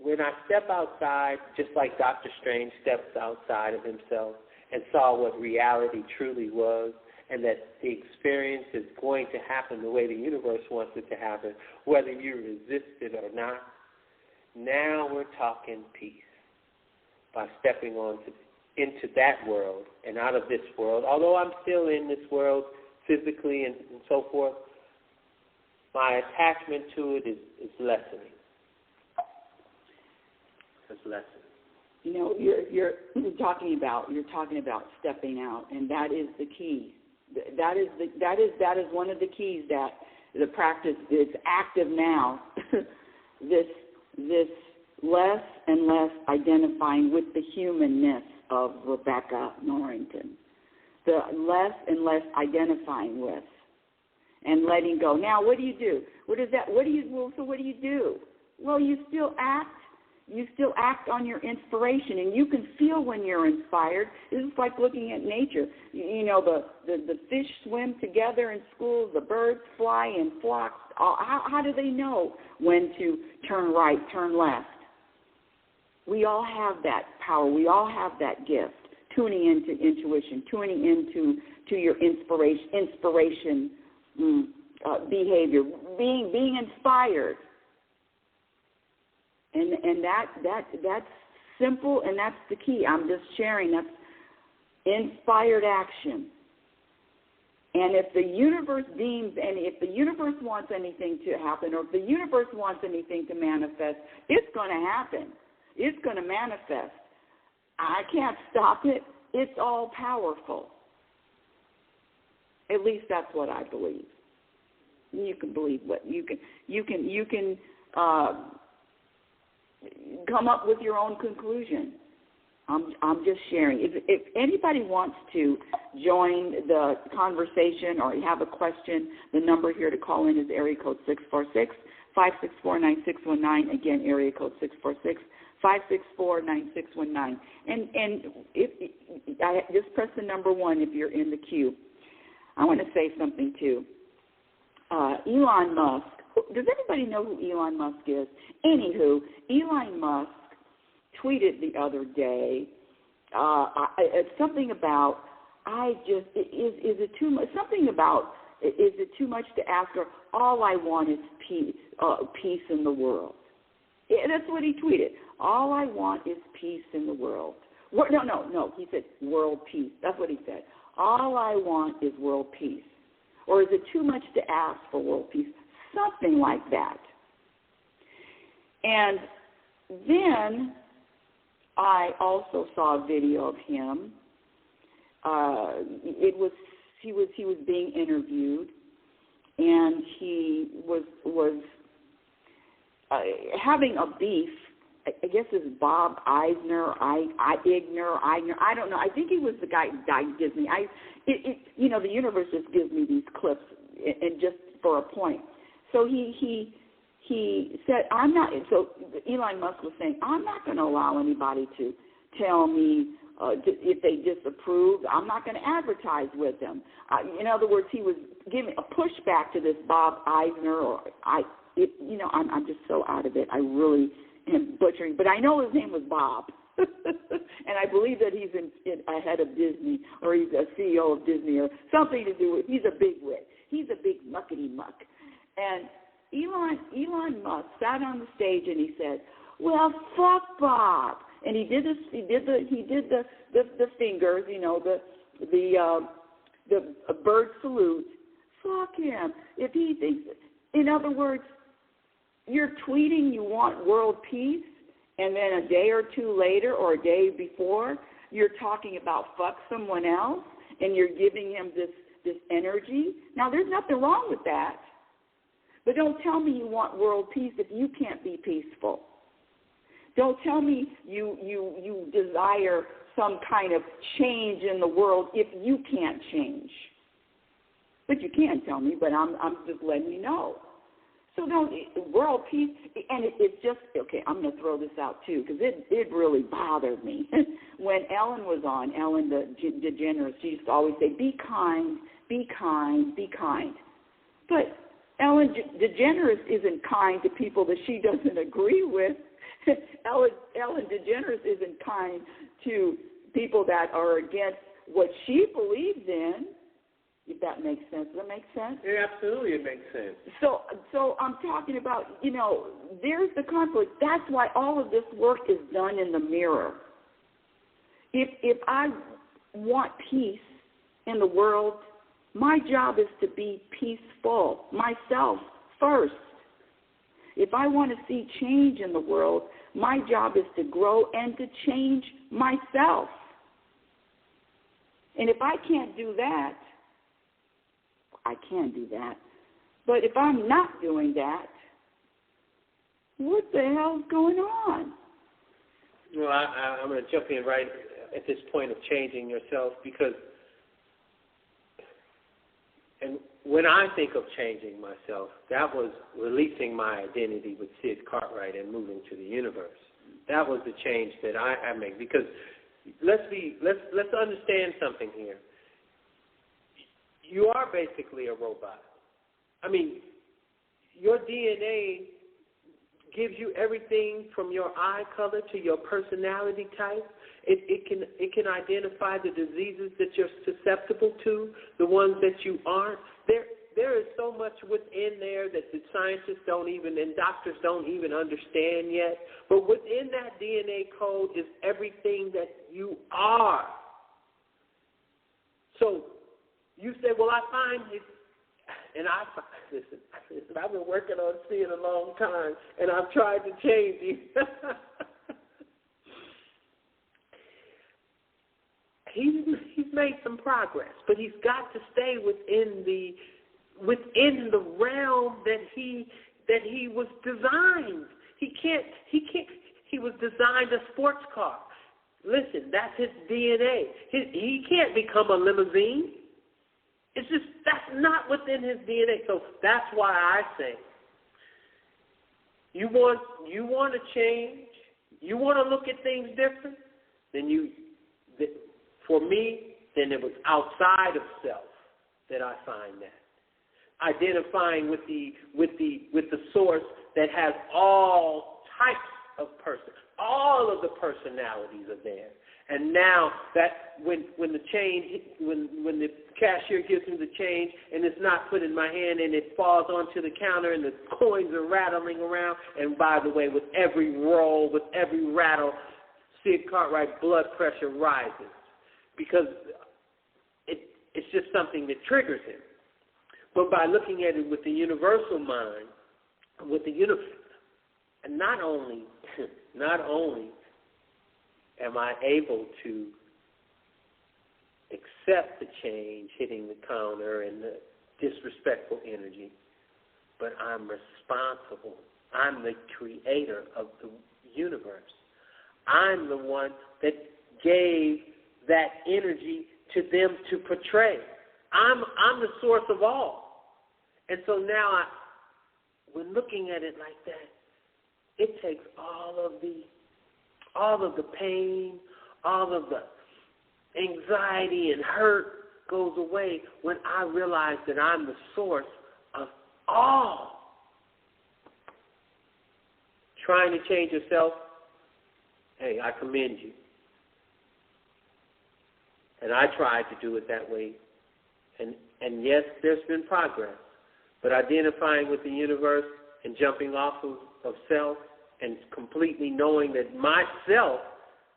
A: when I step outside, just like Dr. Strange steps outside of himself and saw what reality truly was, and that the experience is going to happen the way the universe wants it to happen, whether you resist it or not, now we're talking peace by stepping into that world and out of this world. Although I'm still in this world physically and so forth, my attachment to it is lessening. It's lessening.
C: You know, you're talking about stepping out, and that is the key. That is one of the keys that the practice is active now. this less and less identifying with the humanness of Rebecca Norrington. The less and less identifying with and letting go. Now, what do you do? What do you do? Well, you still act. You still act on your inspiration, and you can feel when you're inspired. This is like looking at nature. You know, the fish swim together in schools, the birds fly in flocks. How do they know when to turn right, turn left? We all have that power. We all have that gift, tuning into intuition, tuning into your inspiration behavior, being inspired. And that's simple, and that's the key. I'm just sharing. That's inspired action. And if the universe if the universe wants anything to happen, or if the universe wants anything to manifest, it's going to happen. It's going to manifest. I can't stop it. It's all powerful. At least that's what I believe. You can believe what you can. Come up with your own conclusion. I'm just sharing. If anybody wants to join the conversation or have a question, the number here to call in is area code 646-564-9619. Again, area code 646-564-9619. And if I just press the number 1 if you're in the queue. I want to say something too. Elon Musk. Does anybody know who Elon Musk is? Anywho, Elon Musk tweeted the other day something about is it too much? Something about is it too much to ask her? All I want is peace in the world. Yeah, that's what he tweeted. All I want is peace in the world. No. He said world peace. That's what he said. All I want is world peace. Or is it too much to ask for world peace? Something like that. And then I also saw a video of him. He was being interviewed, and he was having a beef. I guess it's Bob Eisner, Igner. I don't know. I think he was the guy who died Disney. The universe just gives me these clips, and just for a point. So he said, I'm not. So Elon Musk was saying, I'm not going to allow anybody to tell me if they disapprove. I'm not going to advertise with them. In other words, he was giving a pushback to this Bob Eisner. I'm just so out of it. I really am butchering, but I know his name was Bob. And I believe that he's a head of Disney, or he's a CEO of Disney, or something to do with. He's a big wit. He's a big muckety muck. And Elon Musk sat on the stage and he said, "Well, fuck Bob." And he did this. He did the fingers, the bird salute. Fuck him. If he thinks, in other words, you're tweeting you want world peace, and then a day or two later or a day before, you're talking about fuck someone else, and you're giving him this energy. Now, there's nothing wrong with that. But don't tell me you want world peace if you can't be peaceful. Don't tell me you desire some kind of change in the world if you can't change. But you can tell me, but I'm just letting you know. So world peace, and it's just, okay, I'm going to throw this out too, because it really bothered me. When Ellen was on, Ellen DeGeneres, she used to always say, be kind, be kind, be kind. But Ellen DeGeneres isn't kind to people that she doesn't agree with. Ellen DeGeneres isn't kind to people that are against what she believes in, if that makes sense. Does that make sense?
A: Yeah, absolutely, it makes sense.
C: So I'm talking about, there's the conflict. That's why all of this work is done in the mirror. If I want peace in the world, My job is to be peaceful, myself first. If I want to see change in the world, my job is to grow and to change myself. And if I can't do that, I can do that. But if I'm not doing that, what the hell's going on?
A: Well, I'm going to jump in right at this point of changing yourself, because and when I think of changing myself, that was releasing my identity with Sid Cartwright and moving to the universe. That was the change that I made, because let's understand something here. You are basically a robot. I mean, your DNA gives you everything from your eye color to your personality type. It can identify the diseases that you're susceptible to, the ones that you aren't. There is so much within there that the scientists don't even, and doctors don't even understand yet. But within that DNA code is everything that you are. So you say, well, I find it, and listen, I've been working on Sid a long time, and I've tried to change him. He's made some progress, but he's got to stay within the realm that he was designed. He was designed a sports car. Listen, that's his DNA. He can't become a limousine. It's just, that's not within his DNA. So that's why I say, you want to change, you want to look at things different, for me, then it was outside of self that I find that. Identifying with the source that has all types of person, all of the personalities are there. And now that when the cashier gives me the change and it's not put in my hand and it falls onto the counter and the coins are rattling around, and by the way, with every roll, with every rattle, Sid Cartwright's blood pressure rises, because it's just something that triggers him. But by looking at it with the universal mind, and not only am I able to accept the change hitting the counter and the disrespectful energy, but I'm responsible. I'm the creator of the universe. I'm the one that gave that energy to them to portray. I'm the source of all. And so now, when looking at it like that, it takes all of the pain, all of the anxiety and hurt goes away when I realize that I'm the source of all. Trying to change yourself, hey, I commend you. And I tried to do it that way. And yes, there's been progress. But identifying with the universe and jumping off of self and completely knowing that myself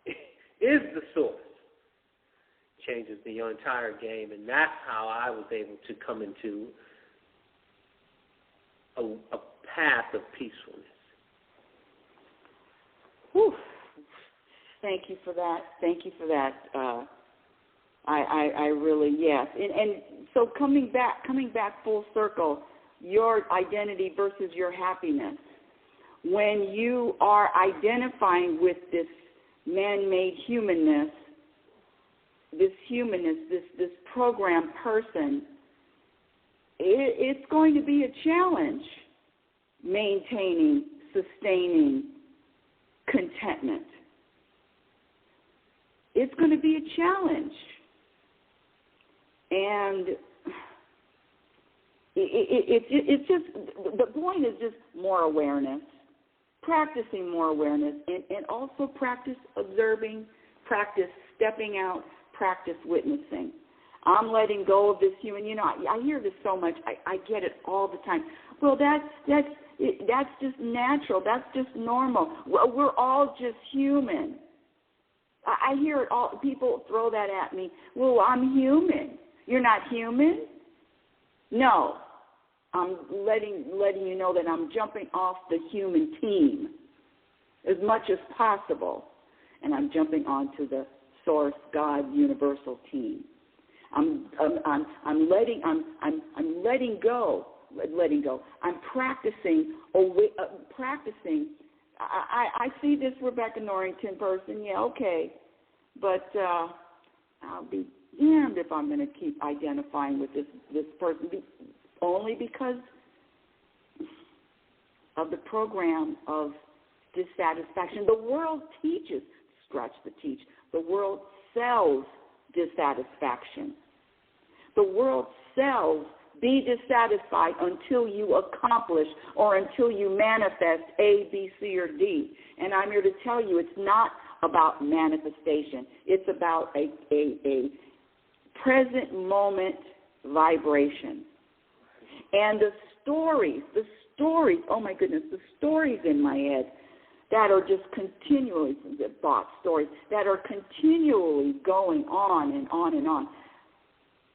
A: is the source changes the entire game. And that's how I was able to come into a path of peacefulness.
C: Whew. Thank you for that. Thank you for that. I really, yes. And so coming back full circle, your identity versus your happiness. When you are identifying with this man-made humanness, this programmed person, it's going to be a challenge maintaining, sustaining contentment. It's going to be a challenge. And it's just, the point is just more awareness, practicing more awareness, and also practice observing, practice stepping out, practice witnessing. I'm letting go of this human. I hear this so much. I get it all the time. Well, that's just natural. That's just normal. We're all just human. I hear it all. People throw that at me. Well, I'm human. You're not human? No, I'm letting you know that I'm jumping off the human team as much as possible, and I'm jumping onto the Source, God, Universal team. I'm letting go. I'm practicing. I see this Rebecca Norrington person. Yeah, okay, but I'll be damned if I'm going to keep identifying with this person only because of the program of dissatisfaction. The world teaches, scratch the teach, the world sells dissatisfaction. The world sells be dissatisfied until you accomplish or until you manifest A, B, C, or D. And I'm here to tell you it's not about manifestation. It's about a present moment vibration. And the stories, oh my goodness, the stories in my head that are just continually, the thought stories, that are continually going on and on and on.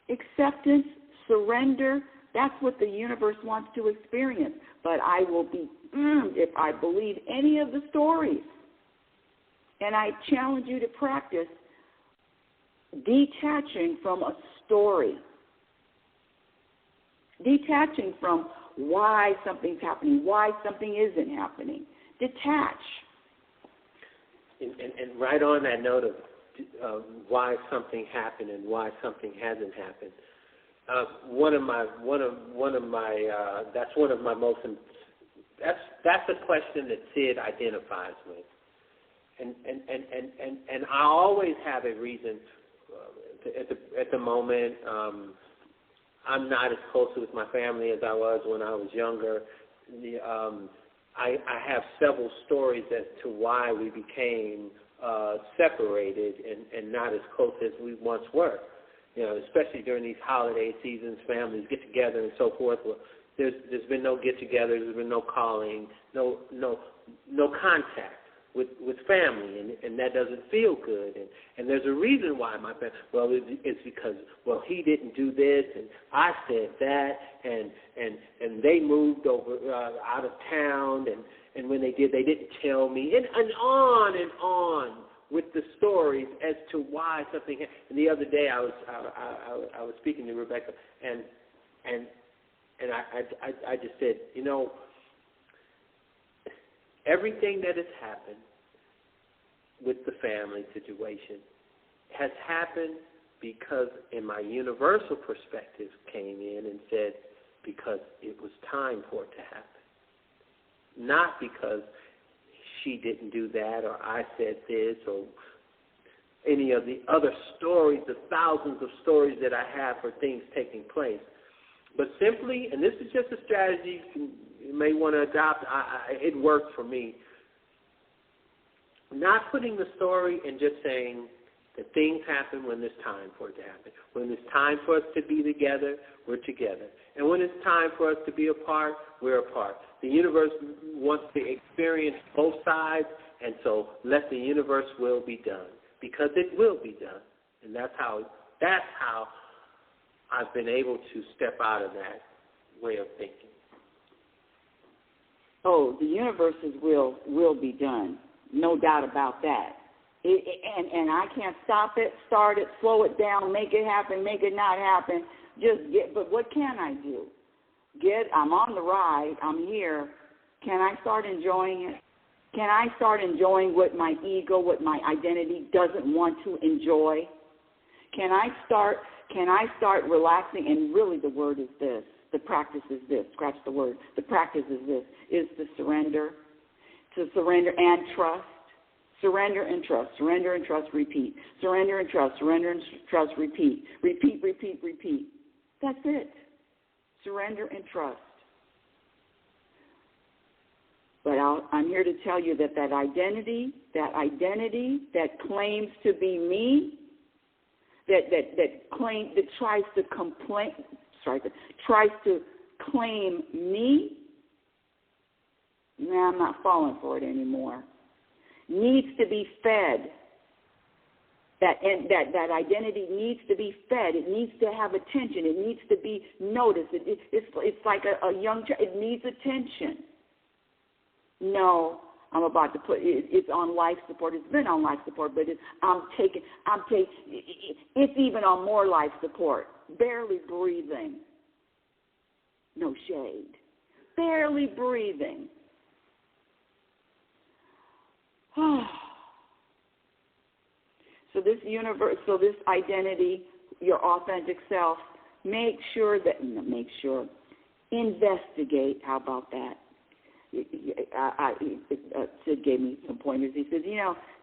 C: Acceptance, surrender, that's what the universe wants to experience. But I will be if I believe any of the stories. And I challenge you to practice detaching from a story. Detaching from why something's happening, why something isn't happening. Detach.
A: And right on that note of why something happened and why something hasn't happened, that's a question that Sid identifies with, and I always have a reason. At the moment, I'm not as close with my family as I was when I was younger. I have several stories as to why we became separated and not as close as we once were. You know, especially during these holiday seasons, families get together and so forth. Well, there's been no get-togethers, there's been no calling, no contact with family, and that doesn't feel good. And there's a reason why my family. Well, it's because he didn't do this, and I said that, and they moved over out of town, and when they did, they didn't tell me, and on with the stories as to why something happened. And the other day, I was speaking to Rebecca, and I just said, you know, everything that has happened with the family situation has happened because, in my universal perspective, came in and said, because it was time for it to happen. Not because she didn't do that, or I said this, or any of the other stories, the thousands of stories that I have for things taking place. But simply, and this is just a strategy you may want to adopt, it worked for me, not putting the story and just saying that things happen when there's time for it to happen. When it's time for us to be together, we're together. And when it's time for us to be apart, we're apart. The universe wants to experience both sides, and so let the universe will be done, because it will be done. And that's how I've been able to step out of that way of thinking.
C: Oh, the universe's will be done. No doubt about that. And I can't stop it, start it, slow it down, make it happen, make it not happen. But what can I do? I'm on the ride. I'm here. Can I start enjoying it? Can I start enjoying what my ego, what my identity doesn't want to enjoy? Can I start relaxing? And really the word is this. The practice is this. Scratch the word. The practice is this. Is to surrender and trust. Surrender and trust. Surrender and trust, repeat. Surrender and trust. Surrender and trust, repeat. Repeat, repeat, repeat. That's it. Surrender and trust. But I'm here to tell you that identity that claims to be me, that tries to claim me, I'm not falling for it anymore. Needs to be fed. That identity needs to be fed. It needs to have attention. It needs to be noticed. It's like a young child. It needs attention. No, I'm about to put it's on life support. It's been on life support, but it's even on more life support. Barely breathing. No shade. Barely breathing. So this identity, your authentic self, investigate. How about that? Sid gave me some pointers. He says,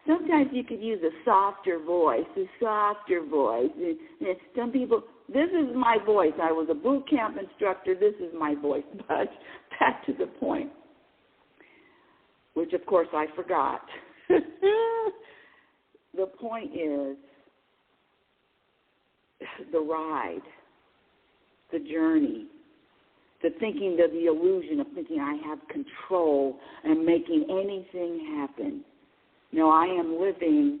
C: sometimes you could use a softer voice. Some people, this is my voice. I was a boot camp instructor. This is my voice. But back to the point, which, of course, I forgot. The point is the ride, the journey, the illusion of thinking I have control and making anything happen. No, I am living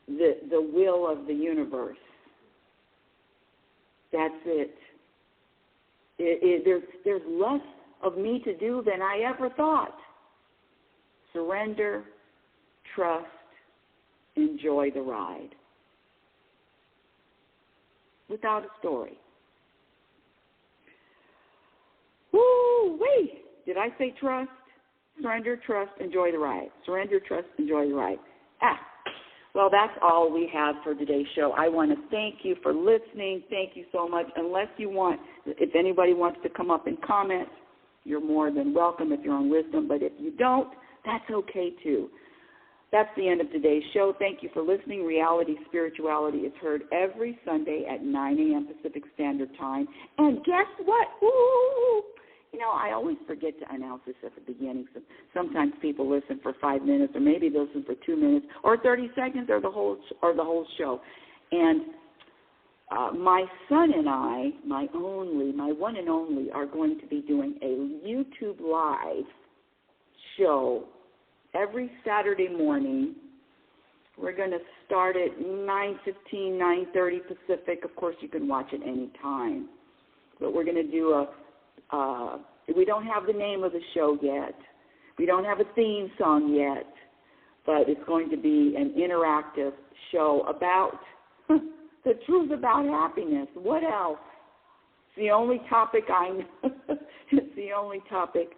C: the will of the universe. That's it. There's less of me to do than I ever thought. Surrender, trust, enjoy the ride. Without a story. Woo-wee! Did I say trust? Surrender, trust, enjoy the ride. Surrender, trust, enjoy the ride. Well, that's all we have for today's show. I want to thank you for listening. Thank you so much. If anybody wants to come up and comment, you're more than welcome if you're on Wisdom. But if you don't, that's okay too. That's the end of today's show. Thank you for listening. Reality Spirituality is heard every Sunday at 9 a.m. Pacific Standard Time. And guess what? Woo! I always forget to announce this at the beginning. So sometimes people listen for 5 minutes, or maybe they listen for 2 minutes, or 30 seconds, or the whole show. And my son and I, my one and only, are going to be doing a YouTube Live show every Saturday morning. We're going to start at 9:15, 9:30 Pacific. Of course, you can watch it any time. But we're going to do we don't have the name of the show yet. We don't have a theme song yet. But it's going to be an interactive show about the truth about happiness. What else? It's the only topic I know. It's the only topic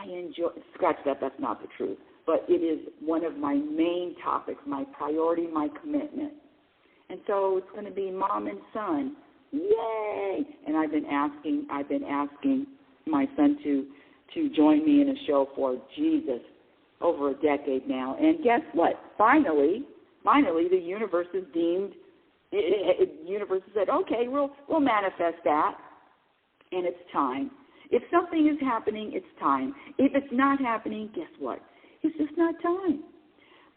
C: I enjoy. Scratch that. That's not the truth. But it is one of my main topics, my priority, my commitment. And so it's going to be mom and son. Yay! And I've been asking my son to join me in a show for Jesus over a decade now. And guess what? Finally, the universe has deemed. The universe has said, okay, we'll manifest that, and it's time. If something is happening, it's time. If it's not happening, guess what? It's just not time.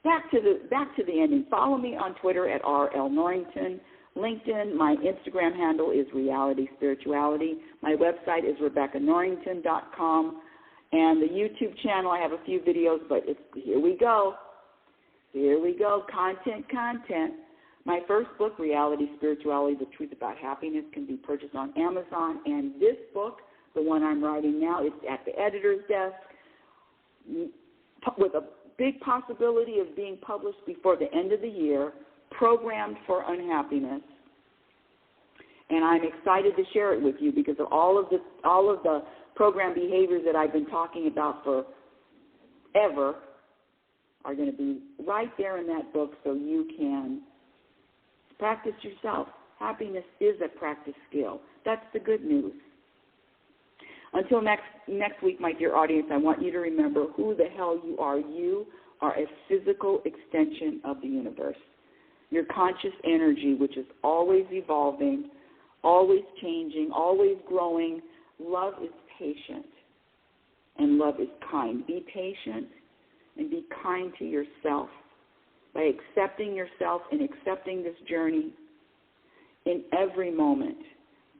C: Back to the ending. Follow me on Twitter at RL Norrington. LinkedIn, my Instagram handle is Reality Spirituality. My website is RebeccaNorrington.com. And the YouTube channel, I have a few videos, but here we go. Content. My first book, Reality Spirituality, The Truth About Happiness, can be purchased on Amazon. And this book, the one I'm writing now, is at the editor's desk with a big possibility of being published before the end of the year, Programmed for Unhappiness. And I'm excited to share it with you because of all of the program behaviors that I've been talking about forever are going to be right there in that book so you can practice yourself. Happiness is a practice skill. That's the good news. Until next week, my dear audience, I want you to remember who the hell you are. You are a physical extension of the universe. Your conscious energy, which is always evolving, always changing, always growing. Love is patient, and love is kind. Be patient and be kind to yourself by accepting yourself and accepting this journey in every moment.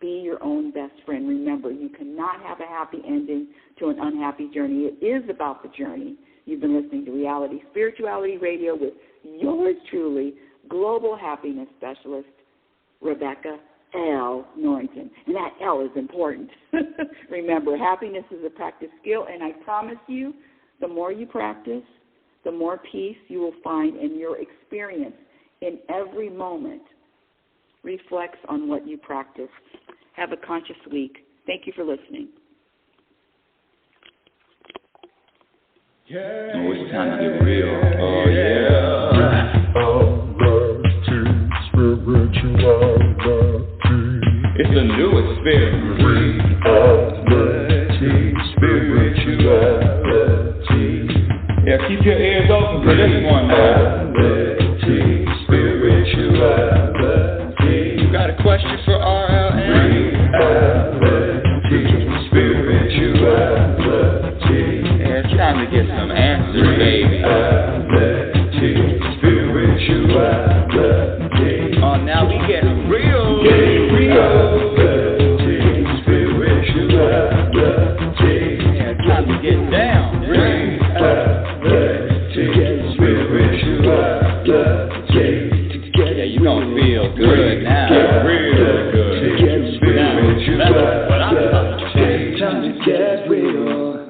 C: Be your own best friend. Remember, you cannot have a happy ending to an unhappy journey. It is about the journey. You've been listening to Reality Spirituality Radio with yours truly, Global Happiness Specialist, Rebecca L. Norrington. And that L is important. Remember, happiness is a practice skill, and I promise you, the more you practice, the more peace you will find, and your experience in every moment reflects on what you practice. Have a conscious week. Thank you for listening.
B: Oh, it's time to get real. Oh, yeah. It's a new experience. Spirituality. Yeah, keep your ears open for this one, man. Spirituality. You got a question for RLN? Spirituality. Yeah, it's time to get some answers, baby. Spirituality. Oh, now we get real. Yeah, it's time to get down. Yeah, you gonna feel good now. Real good. Now, that's what I'm talking about.
D: Time to get real.